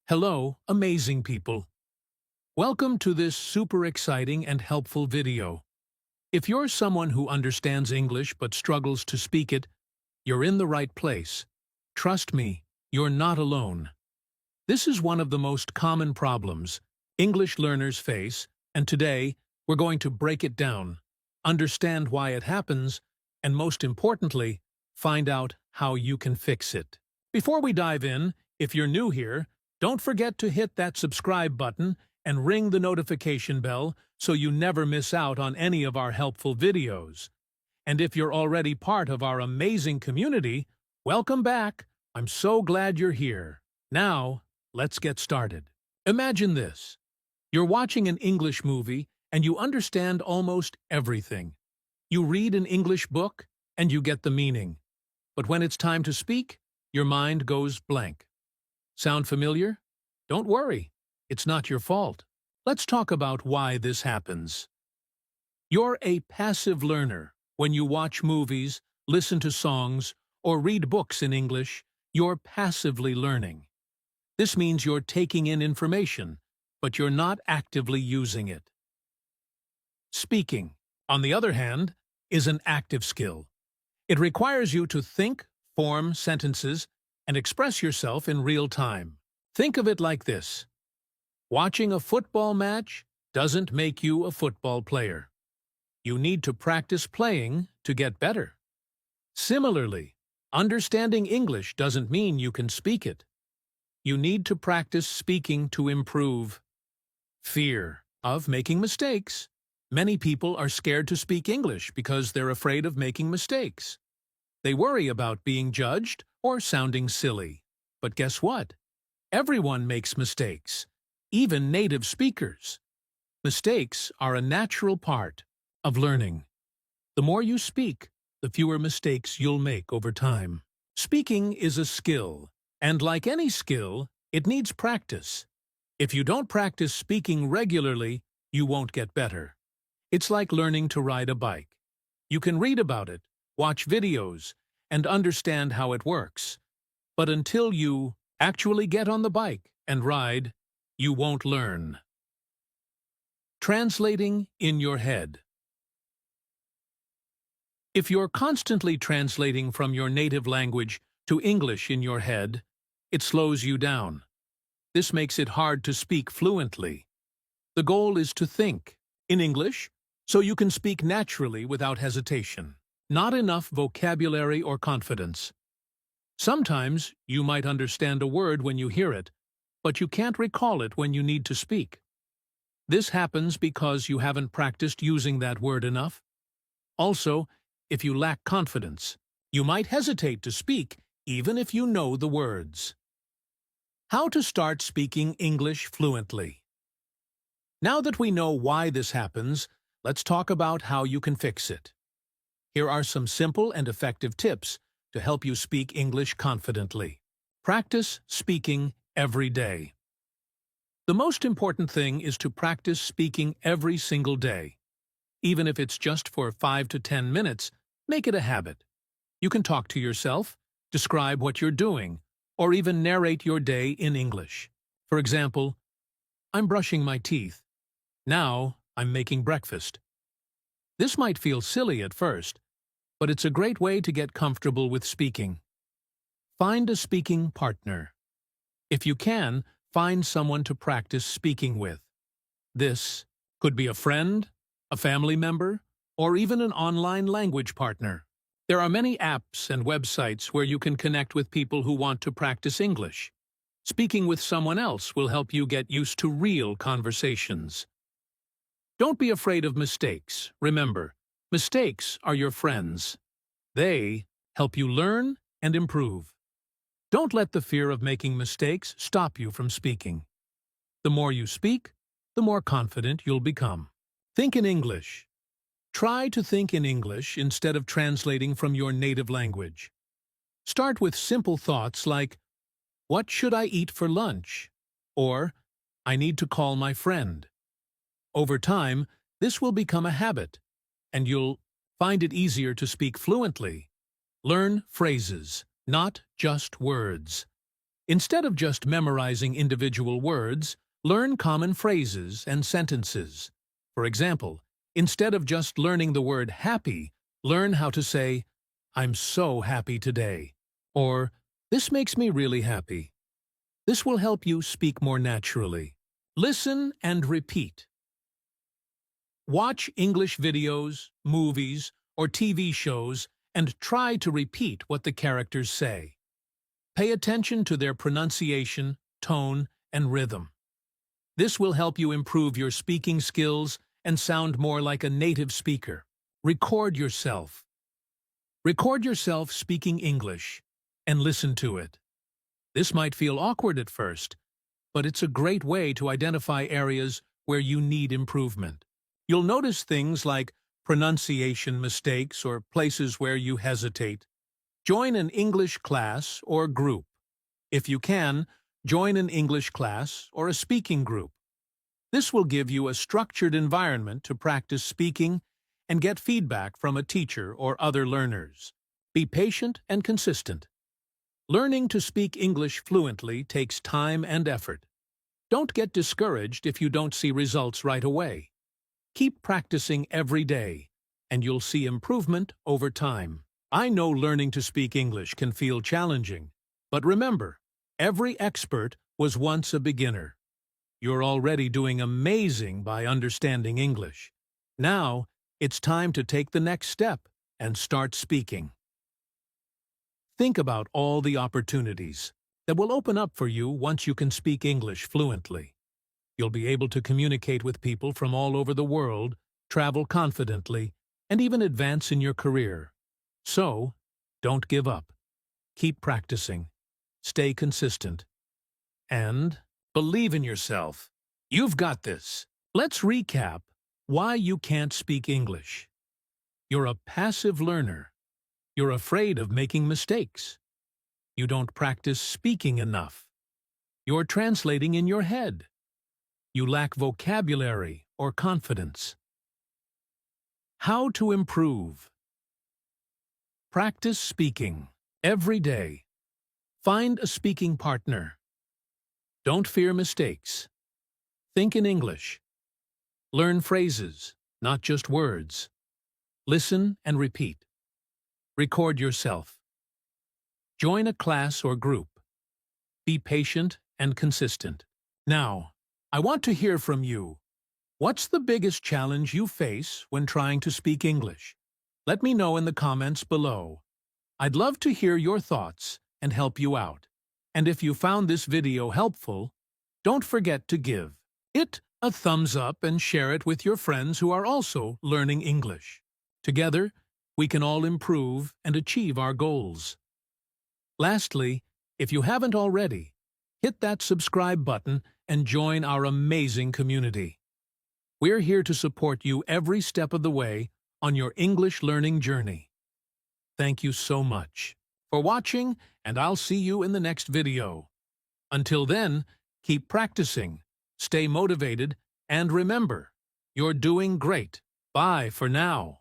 Hello, amazing people. Welcome to this super exciting and helpful video. If you're someone who understands English but struggles to speak it, you're in the right place. Trust me, you're not alone. This is one of the most common problems English learners face, and today we're going to break it down, understand why it happens, and most importantly, find out how you can fix it. Before we dive in, if you're new here, don't forget to hit that subscribe button and ring the notification bell so you never miss out on any of our helpful videos. And if you're already part of our amazing community, welcome back. I'm so glad you're here. Now, let's get started. Imagine this. You're watching an English movie and you understand almost everything. You read an English book and you get the meaning. But when it's time to speak, your mind goes blank. Sound familiar? Don't worry, it's not your fault. Let's talk about why this happens. You're a passive learner. When you watch movies, listen to songs, or read books in English, you're passively learning. This means you're taking in information, but you're not actively using it. Speaking, on the other hand, is an active skill. It requires you to think, form sentences, and express yourself in real time. Think of it like this. Watching a football match doesn't make you a football player. You need to practice playing to get better. Similarly, understanding English doesn't mean you can speak it. You need to practice speaking to improve. Fear of making mistakes. Many people are scared to speak English because they're afraid of making mistakes. They worry about being judged or sounding silly. But guess what? Everyone makes mistakes, even native speakers. Mistakes are a natural part of learning. The more you speak, the fewer mistakes you'll make over time. Speaking is a skill, and like any skill, it needs practice. If you don't practice speaking regularly, you won't get better. It's like learning to ride a bike. You can read about it, watch videos, and understand how it works. But until you actually get on the bike and ride, you won't learn. Translating in your head. If you're constantly translating from your native language to English in your head, it slows you down. This makes it hard to speak fluently. The goal is to think in English so you can speak naturally without hesitation. Not enough vocabulary or confidence. Sometimes you might understand a word when you hear it, but you can't recall it when you need to speak. This happens because you haven't practiced using that word enough. Also, if you lack confidence, you might hesitate to speak even if you know the words. How to start speaking English fluently. Now that we know why this happens, let's talk about how you can fix it. Here are some simple and effective tips to help you speak English confidently. Practice speaking every day. The most important thing is to practice speaking every single day. Even if it's just for 5 to 10 minutes, make it a habit. You can talk to yourself, describe what you're doing, or even narrate your day in English. For example, I'm brushing my teeth. Now I'm making breakfast. This might feel silly at first, but it's a great way to get comfortable with speaking. Find a speaking partner. If you can, find someone to practice speaking with. This could be a friend, a family member, or even an online language partner. There are many apps and websites where you can connect with people who want to practice English. Speaking with someone else will help you get used to real conversations. Don't be afraid of mistakes. Remember, mistakes are your friends. They help you learn and improve. Don't let the fear of making mistakes stop you from speaking. The more you speak, the more confident you'll become. Think in English. Try to think in English instead of translating from your native language. Start with simple thoughts like, "What should I eat for lunch?" Or, "I need to call my friend." Over time, this will become a habit, and you'll find it easier to speak fluently. Learn phrases, not just words. Instead of just memorizing individual words, learn common phrases and sentences. For example, instead of just learning the word happy, learn how to say, "I'm so happy today," or "This makes me really happy." This will help you speak more naturally. Listen and repeat. Watch English videos, movies, or TV shows and try to repeat what the characters say. Pay attention to their pronunciation, tone, and rhythm. This will help you improve your speaking skills and sound more like a native speaker. Record yourself. Record yourself speaking English and listen to it. This might feel awkward at first, but it's a great way to identify areas where you need improvement. You'll notice things like pronunciation mistakes or places where you hesitate. Join an English class or group. If you can, join an English class or a speaking group. This will give you a structured environment to practice speaking and get feedback from a teacher or other learners. Be patient and consistent. Learning to speak English fluently takes time and effort. Don't get discouraged if you don't see results right away. Keep practicing every day, and you'll see improvement over time. I know learning to speak English can feel challenging, but remember, every expert was once a beginner. You're already doing amazing by understanding English. Now, it's time to take the next step and start speaking. Think about all the opportunities that will open up for you once you can speak English fluently. You'll be able to communicate with people from all over the world, travel confidently, and even advance in your career. So, don't give up. Keep practicing. Stay consistent. And believe in yourself. You've got this. Let's recap why you can't speak English. You're a passive learner. You're afraid of making mistakes. You don't practice speaking enough. You're translating in your head. You lack vocabulary or confidence. How to improve? Practice speaking every day. Find a speaking partner. Don't fear mistakes. Think in English. Learn phrases, not just words. Listen and repeat. Record yourself. Join a class or group. Be patient and consistent. Now, I want to hear from you. What's the biggest challenge you face when trying to speak English? Let me know in the comments below. I'd love to hear your thoughts and help you out. And if you found this video helpful, don't forget to give it a thumbs up and share it with your friends who are also learning English. Together, we can all improve and achieve our goals. Lastly, if you haven't already, hit that subscribe button and join our amazing community. We're here to support you every step of the way on your English learning journey. Thank you so much for watching, and I'll see you in the next video. Until then, keep practicing, stay motivated, and remember, you're doing great. Bye for now.